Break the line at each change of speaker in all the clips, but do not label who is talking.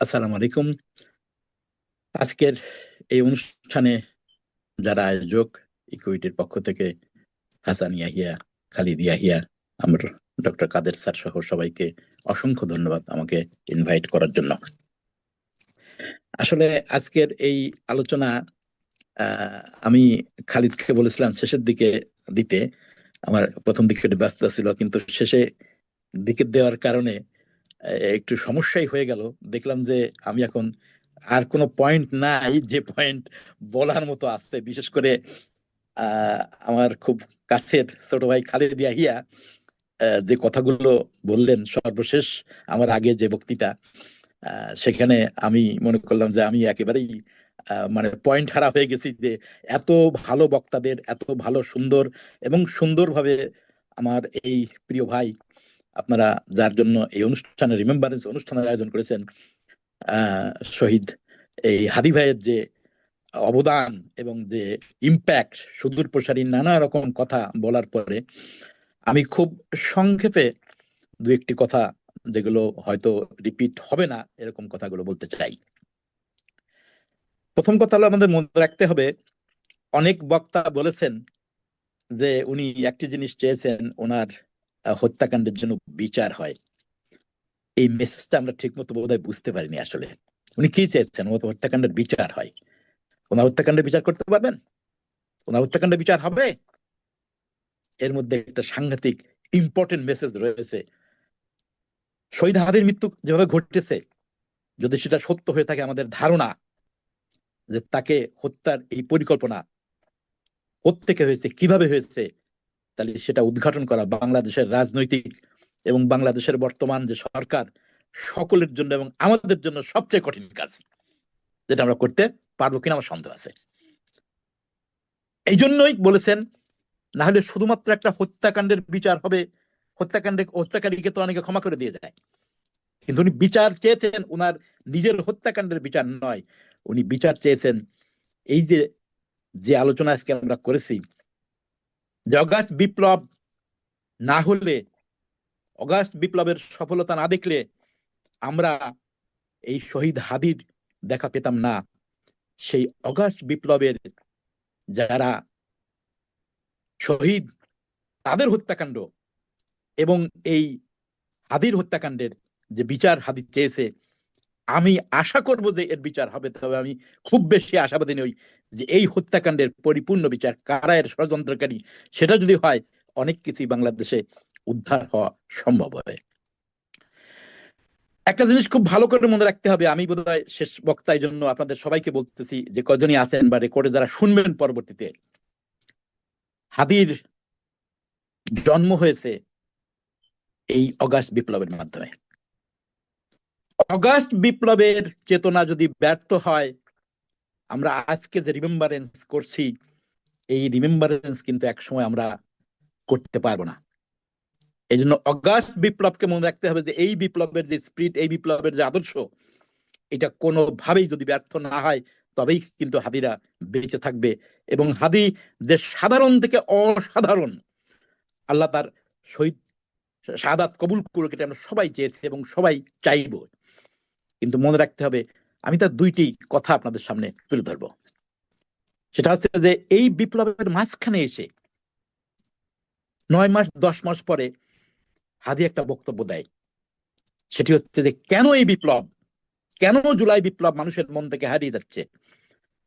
আসসালামু আলাইকুম। আজকের এই অনুষ্ঠানে যারা আয়োজক, ইকুইটির পক্ষ থেকে হাসান ইয়াহিয়া, খালিদ ইয়াহিয়া, আমার ডক্টর কাদের স্যার সহ সবাইকে অসংখ্য ধন্যবাদ আমাকে ইনভাইট করার জন্য। আসলে আজকের এই আলোচনা আমি খালিদকে বলেছিলাম শেষের দিকে দিতে। আমার প্রথম দিকে একটু ব্যস্ত ছিল, কিন্তু শেষে দিকে দেওয়ার কারণে একটু সমস্যাই হয়ে গেল। দেখলাম যে আমি এখন আর কোনো পয়েন্ট নাই যে পয়েন্ট বলার মতো আছে। বিশেষ করে আহ আমার খুব কাছের ছোট ভাই খালেদ ইয়াহিয়া যে কথাগুলো বললেন সর্বশেষ আমার আগে যে বক্তৃতা, সেখানে আমি মনে করলাম যে আমি একেবারেই মানে পয়েন্ট হারা হয়ে গেছি। যে এত ভালো বক্তাদের, এত ভালো সুন্দর এবং সুন্দরভাবে আমার এই প্রিয় ভাই, আপনারা যার জন্য এই অনুষ্ঠানের রিমেম্বারেন্স অনুষ্ঠানের আয়োজন করেছেন, আহ শহীদ এই হাদি ভাইয়ের যে অবদান এবং যে ইম্প্যাক্ট, সুদূর প্রসারী নানা রকম কথা বলার পরে আমি খুব সংক্ষেপে দু একটি কথা, যেগুলো হয়তো রিপিট হবে না, এরকম কথাগুলো বলতে চাই। প্রথম কথা হলো, আমাদের মনে রাখতে হবে, অনেক বক্তা বলেছেন যে উনি একটি জিনিস চেয়েছেন, ওনার হত্যাকাণ্ডের জন্য বিচার হয়। এই মেসেজটা আমরা ঠিক মতো বোধহয় বুঝতে পারিনি। আসলে উনি কি চেয়েছেন? ও তো হত্যাকাণ্ডের বিচার হয়। ওনার হত্যাকাণ্ডের বিচার করতে পারবেন? ওনার হত্যাকাণ্ডের বিচার হবে? এর মধ্যে একটা সাংঘাতিক ইম্পর্টেন্ট মেসেজ রয়েছে। শহীদ হাদির মৃত্যু যেভাবে ঘটেছে, যদি সেটা সত্য হয়ে থাকে, আমাদের ধারণা যে তাকে হত্যার এই পরিকল্পনা কোত্থেকে হয়েছে, কিভাবে হয়েছে, তাহলে সেটা উদ্ঘাটন করা বাংলাদেশের রাজনৈতিক এবং বাংলাদেশের বর্তমান যে সরকার, সকলের জন্য এবং আমাদের জন্য সবচেয়ে কঠিন কাজ, যেটা আমরা করতে পারবো কিনা আমার সন্দেহ আছে। এই জন্যই বলেছেন, না হলে শুধুমাত্র একটা হত্যাকাণ্ডের বিচার হবে। হত্যাকারীকে তো অনেকে ক্ষমা করে দিয়ে যায়, কিন্তু উনি বিচার চেয়েছেন উনার নিজের হত্যাকাণ্ডের বিচার নয়। উনি বিচার চেয়েছেন এই যে যে আলোচনা আজকে আমরা করেছি, যে অগাস্ট বিপ্লব না হলে, অগাস্ট বিপ্লবের সফলতা না দেখলে আমরা এই শহীদ হাদির দেখা পেতাম না। সেই অগাস্ট বিপ্লবের যারা শহীদ, তাদের হত্যাকাণ্ড এবং এই হাদির হত্যাকাণ্ডের যে বিচার হাদি চেয়েছে, আমি আশা করব যে এর বিচার হবে। তবে আমি খুব বেশি আশাবাদী নই যে এই হত্যাকাণ্ডের পরিপূর্ণ বিচার, কারা এর ষড়যন্ত্রকারী, সেটা যদি হয়, অনেক কিছুই বাংলাদেশে উদ্ধার হওয়া সম্ভব হবে। একটা জিনিস খুব ভালো করে মনে রাখতে হবে, আমি বোধহয় শেষ বক্তার জন্য আপনাদের সবাইকে বলতেছি, যে কজনই আছেন বা রেকর্ডে যারা শুনবেন পরবর্তীতে, হাদির জন্ম হয়েছে এই অগাস্ট বিপ্লবের মাধ্যমে। অগাস্ট বিপ্লবের চেতনা যদি ব্যর্থ হয়, আমরা আজকে যে রিমেম্বারেন্স করছি, এই রিমেম্বারেন্স কিন্তু একসময় আমরা করতে পারবো না। এই জন্য অগাস্ট বিপ্লবকে মনে রাখতে হবে, যে এই বিপ্লবের যে স্পিরিট, এই বিপ্লবের যে আদর্শ, এটা কোনোভাবেই যদি ব্যর্থ না হয়, তবেই কিন্তু হাদিরা বেঁচে থাকবে। এবং হাদি যে সাধারণ থেকে অসাধারণ, আল্লাহ তার শহীদ শাহাদাত কবুল করুক, এটা আমরা সবাই চেয়েছি এবং সবাই চাইব। কিন্তু মনে রাখতে হবে, আমি তার দুইটি কথা আপনাদের সামনে তুলে ধরবো। সেটা হচ্ছে যে এই বিপ্লবের মাঝখানে এসে 9 মাস 10 মাস পরে হাদি একটা বক্তব্য দেয়। সেটি হচ্ছে যে কেন এই বিপ্লব, কেন জুলাই বিপ্লব মানুষের মন থেকে হারিয়ে যাচ্ছে।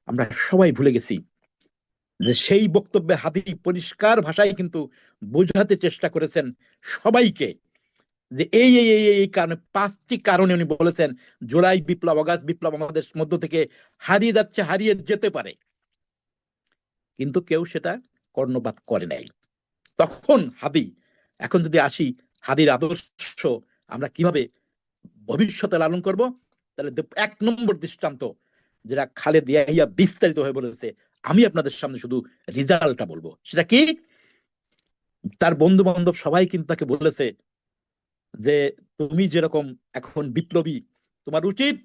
আমরা সবাই ভুলে গেছি যে সেই বক্তব্যে হাদি পরিষ্কার ভাষায় কিন্তু বোঝাতে চেষ্টা করেছেন সবাইকে, যে এই এই এই এই কারণে, 5টি কারণে উনি বলেছেন জুলাই বিপ্লব, অগাস্ট বিপ্লব আমাদের মধ্য থেকে হারিয়ে যাচ্ছে, হারিয়ে যেতে পারে। কিন্তু কেউ সেটা কর্ণপাত করে নাই তখন হাদি। এখন যদি আসি, হাদির আদর্শ আমরা কিভাবে ভবিষ্যতে লালন করব, তাহলে 1 নম্বর দৃষ্টান্ত, যেটা খালেদ ইয়াহিয়া বিস্তারিত হয়ে বলেছে, আমি আপনাদের সামনে শুধু রেজাল্টটা বলবো। সেটা কি? তার বন্ধু বান্ধব সবাই কিন্তু তাকে বলেছে যে তুমি যেরকম এখন বিপ্লবী, তোমার উচিত,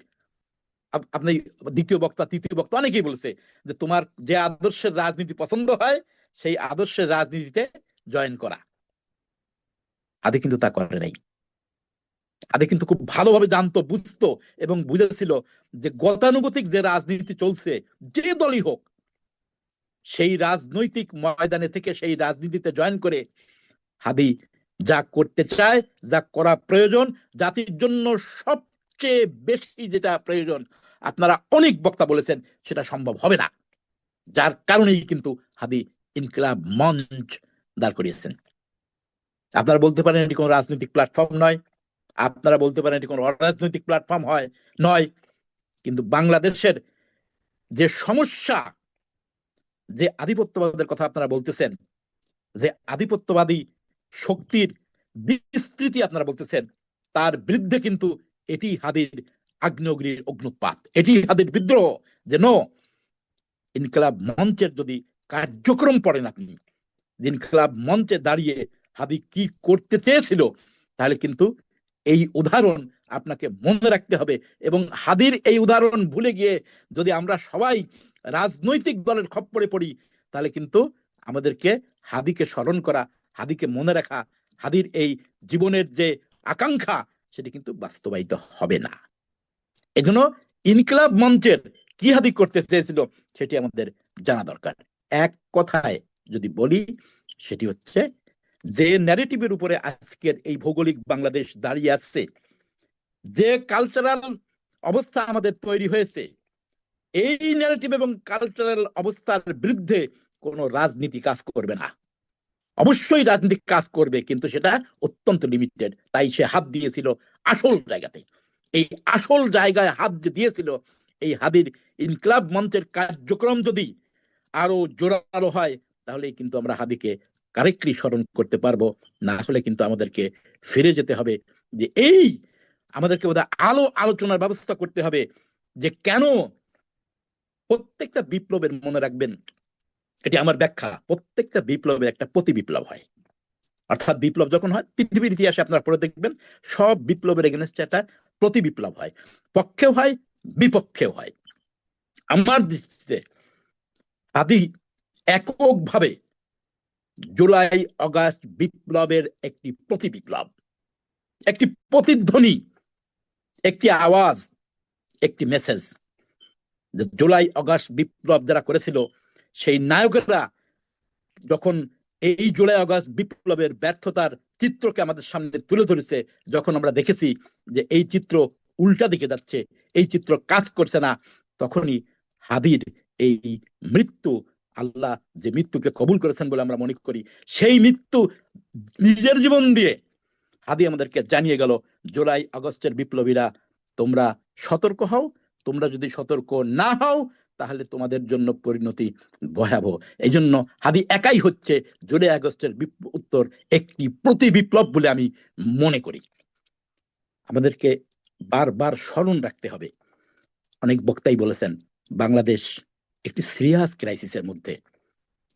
আপনি দ্বিতীয় বক্তা, তৃতীয় বক্তা অনেকেই বলেছে যে তোমার যে আদর্শের রাজনীতি পছন্দ হয়, সেই আদর্শের রাজনীতিতে জয়েন করা। হাদি কিন্তু তা করে নাই। হাদি কিন্তু খুব ভালোভাবে জানতো, বুঝতো এবং বুঝেছিল যে গতানুগতিক যে রাজনীতি চলছে, যে দলই হোক, সেই রাজনৈতিক ময়দানে থেকে সেই রাজনীতিতে জয়েন করে হাদি যা করতে চায়, যা করা প্রয়োজন, জাতির জন্য সবচেয়ে বেশি যেটা প্রয়োজন, আপনারা অনেক বক্তা বলেছেন, সেটা সম্ভব হবে না। যার কারণেই কিন্তু হাদি ইনকিলাব মঞ্চ দাঁড় করিয়েছেন। আপনারা বলতে পারেন এটি কোনো রাজনৈতিক প্ল্যাটফর্ম নয়, আপনারা বলতে পারেন এটি কোনো অরাজনৈতিক প্ল্যাটফর্ম নয়, কিন্তু বাংলাদেশের যে সমস্যা, যে আধিপত্যবাদের কথা আপনারা বলতেছেন, যে আধিপত্যবাদী শক্তির বিস্তৃতি আপনারা বলতেছেন, তার বিরুদ্ধে কিন্তু এটি হাদির আগ্নেয়গিরির অগ্নুৎপাত, এটি হাদির বিদ্রোহ। যে নো, ইনকিলাব মঞ্চের যদি কার্যক্রম পড়েন আপনি, ইনকিলাব মঞ্চে দাঁড়িয়ে হাদি কি করতে চেয়েছিল, তাহলে কিন্তু এই উদাহরণ আপনাকে মনে রাখতে হবে। এবং হাদির এই উদাহরণ ভুলে গিয়ে যদি আমরা সবাই রাজনৈতিক দলের খপ্পরে পড়ি, তাহলে কিন্তু আমাদেরকে হাদিকে স্মরণ করা, হাদিকে মনে রাখা, হাদির এই জীবনের যে আকাঙ্ক্ষা, সেটি কিন্তু বাস্তবায়িত হবে না। এজন্য ইনকিলাব মঞ্চের কি হাদি করতে চেয়েছিল সেটি আমাদের জানা দরকার। এক কথায় যদি বলি, সেটি হচ্ছে যে ন্যারেটিভের উপরে আজকের এই ভৌগোলিক বাংলাদেশ দাঁড়িয়ে আসছে, যে কালচারাল অবস্থা আমাদের তৈরি হয়েছে, এই ন্যারেটিভ এবং কালচারাল অবস্থার বিরুদ্ধে কোনো রাজনীতি কাজ করবে না। অবশ্যই রাজনীতি কাজ করবে, কিন্তু সেটা অত্যন্ত লিমিটেড। তাই সে হাত দিয়েছিল আসল জায়গাতে। এই আসল জায়গায় হাত যে দিয়েছিল, এই হাদির ইনকিলাব মঞ্চের কার্যক্রম যদি আরো জোরালো হয়, তাহলে কিন্তু আমরা হাদিকে কারেক্টলি স্মরণ করতে পারবো। না হলে কিন্তু আমাদেরকে ফিরে যেতে হবে, যে এই আমাদেরকে বোধহয় আলোচনার ব্যবস্থা করতে হবে যে কেন প্রত্যেকটা বিপ্লবের, মনে রাখবেন এটি আমার ব্যাখ্যা, প্রত্যেকটা বিপ্লবের একটা প্রতি বিপ্লব হয়। অর্থাৎ বিপ্লব যখন হয়, পৃথিবীর ইতিহাসে আপনারা পড়ে দেখবেন, সব বিপ্লবের এগেনস্টে একটা প্রতি বিপ্লব হয়, পক্ষেও হয় বিপক্ষেও হয়। আমার দৃষ্টিতে হাদি এককভাবে জুলাই অগাস্ট বিপ্লবের একটি প্রতি বিপ্লব, একটি প্রতিধ্বনি, একটি আওয়াজ, একটি মেসেজ। যে জুলাই অগাস্ট বিপ্লব যারা করেছিল, সেই নায়কেরা যখন এই জুলাই অগাস্ট বিপ্লবের ব্যর্থতার চিত্রকে আমাদের সামনে তুলে ধরেছে, যখন আমরা দেখেছি যে এই চিত্র উল্টা দিকে যাচ্ছে, এই চিত্র কাজ করছে না, তখনই হাদির এই মৃত্যু, আল্লাহ যে মৃত্যুকে কবুল করেছেন বলে আমরা মনে করি, সেই মৃত্যু নিজের জীবন দিয়ে হাদি আমাদেরকে জানিয়ে গেল, জুলাই আগস্টের বিপ্লবীরা তোমরা সতর্ক হও, তোমরা যদি সতর্ক না হও তাহলে তোমাদের জন্য পরিণতি ভয়াবহ। এই জন্য হাদি একাই হচ্ছে জুলাই আগস্টের উত্তর একটি প্রতি বিপ্লব বলে আমি মনে করি। আমাদেরকে বারবার স্মরণ রাখতে হবে, অনেক বক্তাই বলেছেন বাংলাদেশ একটি সিরিয়াস ক্রাইসিসের মধ্যে,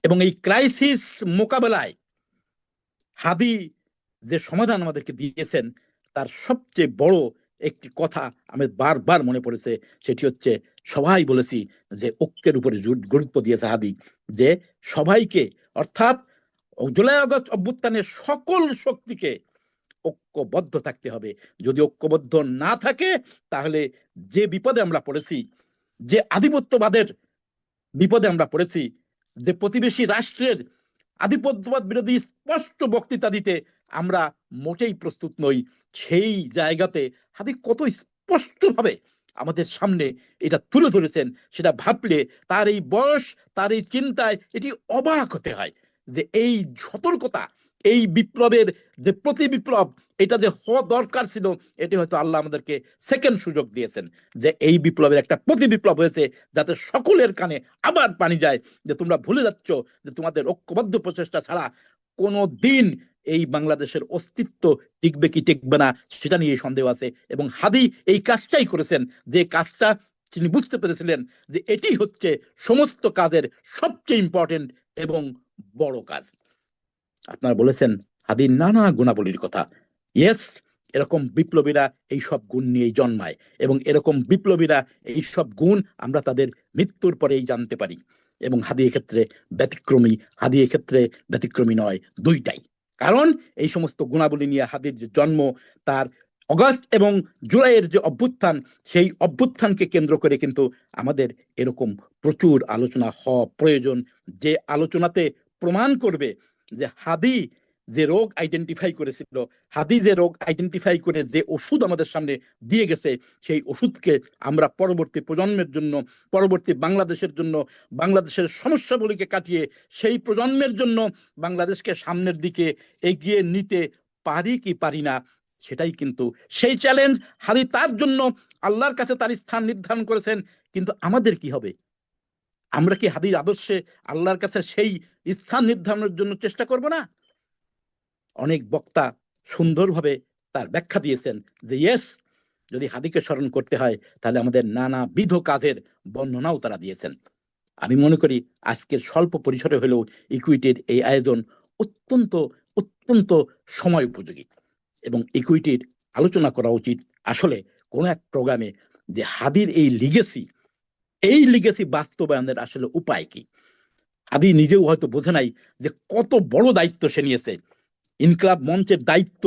এবং এই ক্রাইসিস মোকাবেলায় হাদি যে সমাধান আমাদেরকে দিয়েছেন, তার সবচেয়ে বড় একটি কথা আমার বারবার মনে পড়েছে, সেটি হচ্ছে সবাই বলেছি যে ঐক্যের উপরে গুরুত্ব দিয়েছে হাদি, যে সবাইকে, অর্থাৎ জুলাই আগস্ট অভ্যুত্থানের সকল শক্তিকে ঐক্যবদ্ধ থাকতে হবে। যদি ঐক্যবদ্ধ না থাকে, তাহলে যে বিপদে আমরা পড়েছি, যে আধিপত্যবাদের বিপদে আমরা পড়েছি, যে প্রতিবেশী রাষ্ট্রের আধিপত্যবাদ বিরোধী স্পষ্ট বক্তৃতা দিতে আমরা মোটেই প্রস্তুত নই, সেই জায়গাতে হাদি কত স্পষ্টভাবে আমাদের সামনে এটা তুলে ধরেছেন, সেটা ভাবলে তার এই বয়স, তার এই চিন্তায় এটি অবাক হতে হয় যে এই সতর্কতা, এই বিপ্লবের যে প্রতি বিপ্লব, এটা যে হওয়া দরকার ছিল, এটি হয়তো আল্লাহ আমাদেরকে সেকেন্ড সুযোগ দিয়েছেন, যে এই বিপ্লবের একটা প্রতি বিপ্লব হয়েছে, যাতে সকলের কানে আবার পানি যায়, যে তোমরা ভুলে যাচ্ছ যে তোমাদের ঐক্যবদ্ধ প্রচেষ্টা ছাড়া কোনো দিন এই বাংলাদেশের অস্তিত্ব টিকবে কি টিকবে না, সেটা নিয়ে সন্দেহ আছে। এবং হাদি এই কাজটাই করেছেন, যে কাজটা তিনি বুঝতে পেরেছিলেন যে এটি হচ্ছে সমস্ত কাজের সবচেয়ে ইম্পর্টেন্ট এবং বড় কাজ। আপনারা বলেছেন হাদির নানা গুণাবলীর কথা, ইয়েস, এরকম বিপ্লবীরা এই সব গুণ নিয়েই জন্মায়, এবং এরকম বিপ্লবীরা এই সব গুণ আমরা তাদের মৃত্যুর পরেই জানতে পারি। এবং হাদি ক্ষেত্রে ব্যতিক্রমী, হাদি ক্ষেত্রে ব্যতিক্রমী নয়, দুইটাই। কারণ এই সমস্ত গুণাবলী নিয়ে হাদির যে জন্ম, তার অগস্ট এবং জুলাইয়ের যে অভ্যুত্থান, সেই অভ্যুত্থানকে কেন্দ্র করে কিন্তু আমাদের এরকম প্রচুর আলোচনা হওয়া প্রয়োজন, যে আলোচনাতে প্রমাণ করবে যে হাদি যে রোগ আইডেন্টিফাই করেছিল, হাদি যে রোগ আইডেন্টিফাই করে যে ওষুধ আমাদের সামনে দিয়ে গেছে, সেই ওষুধকে আমরা পরবর্তী প্রজন্মের জন্য, পরবর্তী বাংলাদেশের জন্য, বাংলাদেশের সমস্যাগুলিকে কাটিয়ে সেই প্রজন্মের জন্য বাংলাদেশকে সামনের দিকে এগিয়ে নিতে পারি কি পারি না, সেটাই কিন্তু সেই চ্যালেঞ্জ। হাদি তার জন্য আল্লাহর কাছে তার স্থান নির্ধারণ করেছেন, কিন্তু আমাদের কি হবে? আমরা কি হাদির আদর্শে আল্লাহর কাছে সেই স্থান নির্ধারণের জন্য চেষ্টা করব না? অনেক বক্তা সুন্দরভাবে তার ব্যাখ্যা দিয়েছেন যে ইয়েস, যদি হাদিকে স্মরণ করতে হয় তাহলে আমাদের নানাবিধ কাজের বর্ণনাও তারা দিয়েছেন। আমি মনে করি আজকের স্বল্প পরিসরে হলেও ইকুইটির এই আয়োজন অত্যন্ত অত্যন্ত সময় উপযোগী, এবং ইকুইটির আলোচনা করা উচিত আসলে কোন এক প্রোগ্রামে, যে হাদির এই লিগেসি বাস্তবায়নের আসলে উপায় কি। হাদি নিজেও হয়তো বোঝে নাই যে কত বড় দায়িত্ব সে নিয়েছে, ইনকলাব মঞ্চের দায়িত্ব,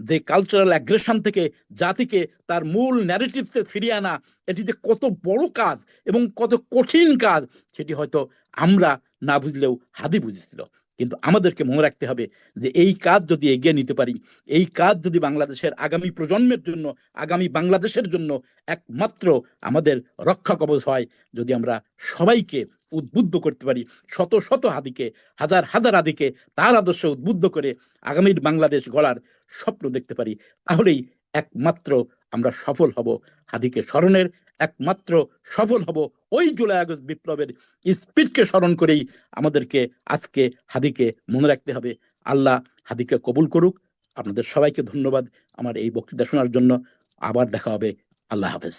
যে কালচারাল অ্যাগ্রেশন থেকে জাতিকে তার মূল ন্যারেটিভসে ফিরিয়ে আনা, এটি যে কত বড় কাজ এবং কত কঠিন কাজ, সেটি হয়তো আমরা না বুঝলেও হাদি বুঝেছিল। কিন্তু আমাদেরকে মনে রাখতে হবে যে এই কাজ যদি এগিয়ে নিতে পারি, এই কাজ যদি বাংলাদেশের আগামী প্রজন্মের জন্য, আগামী বাংলাদেশের জন্য একমাত্র আমাদের রক্ষা কবচ হয়, যদি আমরা সবাইকে উদ্বুদ্ধ করতে পারি, শত শত হাদিকে, হাজার হাজার হাদিকে তার আদর্শে উদ্বুদ্ধ করে আগামীর বাংলাদেশ গড়ার স্বপ্ন দেখতে পারি, তাহলেই একমাত্র আমরা সফল হব হাদিকে স্মরণের, একমাত্র সফল হব ওই জুলাই আগস্ট বিপ্লবের স্পিরিটকে স্মরণ করেই। আমাদেরকে আজকে হাদিকে মনে রাখতে হবে। আল্লাহ হাদিকে কবুল করুক। আপনাদের সবাইকে ধন্যবাদ আমার এই বক্তৃতা শোনার জন্য। আবার দেখা হবে। আল্লাহ হাফেজ।